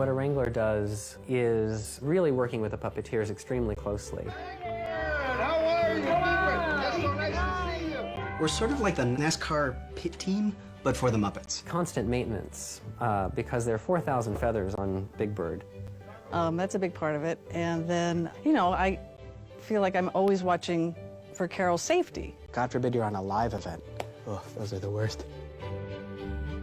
What a wrangler does is really working with the puppeteers extremely closely. How are you? It's so nice to see you. We're sort of like the NASCAR pit team, but for the Muppets. Constant maintenance, because there are 4,000 feathers on Big Bird. That's a big part of it. And then, you know, I feel like I'm always watching for Carol's safety. God forbid you're on a live event. Oh, those are the worst.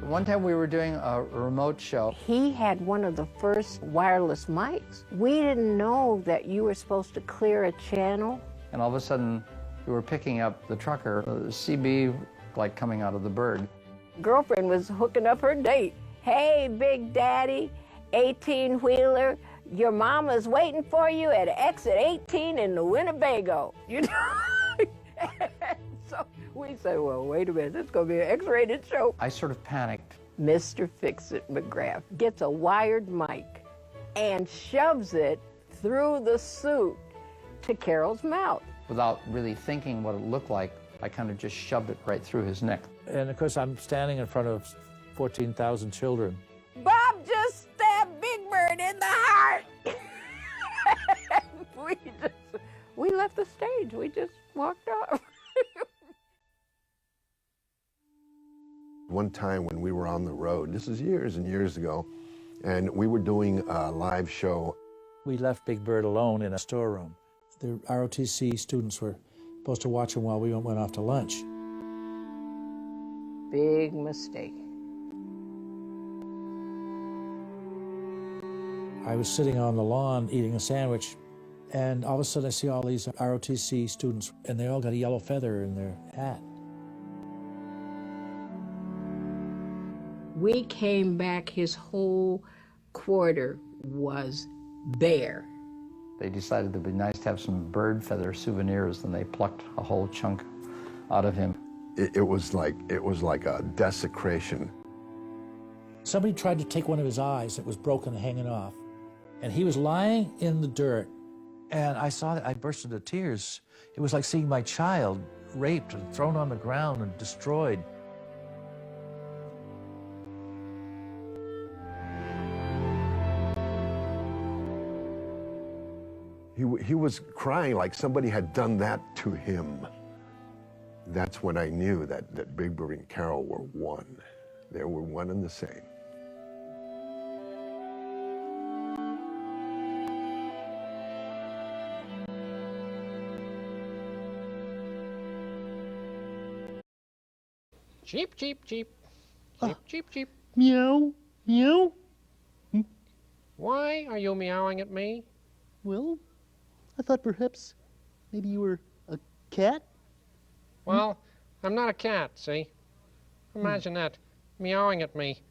One time we were doing a remote show. He had one of the first wireless mics. We didn't know that you were supposed to clear a channel. And all of a sudden, we were picking up the trucker, the CB, like coming out of the bird. Girlfriend was hooking up her date. Hey, Big Daddy, 18-wheeler, your mama's waiting for you at exit 18 in the Winnebago. You know? So we said, well, wait a minute, this is going to be an X-rated show. I sort of panicked. Mr. Fix-It McGrath gets a wired mic and shoves it through the suit to Carol's mouth. Without really thinking what it looked like, I kind of just shoved it right through his neck. And of course, I'm standing in front of 14,000 children. Bob just stabbed Big Bird in the heart. we left the stage. We just walked off. One time when we were on the road, this is years and years ago, and we were doing a live show. We left Big Bird alone in a storeroom. The ROTC students were supposed to watch him while we went off to lunch. Big mistake. I was sitting on the lawn eating a sandwich, and all of a sudden I see all these ROTC students, and they all got a yellow feather in their hat. We came back, his whole quarter was bare. They decided it would be nice to have some bird feather souvenirs, and they plucked a whole chunk out of him. It was like a desecration. Somebody tried to take one of his eyes that was broken and hanging off, and he was lying in the dirt, and I saw that. I burst into tears. It was like seeing my child raped and thrown on the ground and destroyed. He was crying like somebody had done that to him. That's when I knew that Big Bird and Carol were one. They were one and the same. Cheep, cheep, cheep. Cheep, cheep, cheep. Meow, meow. Why are you meowing at me? Well, I thought perhaps maybe you were a cat? Well, I'm not a cat, see? Imagine that, meowing at me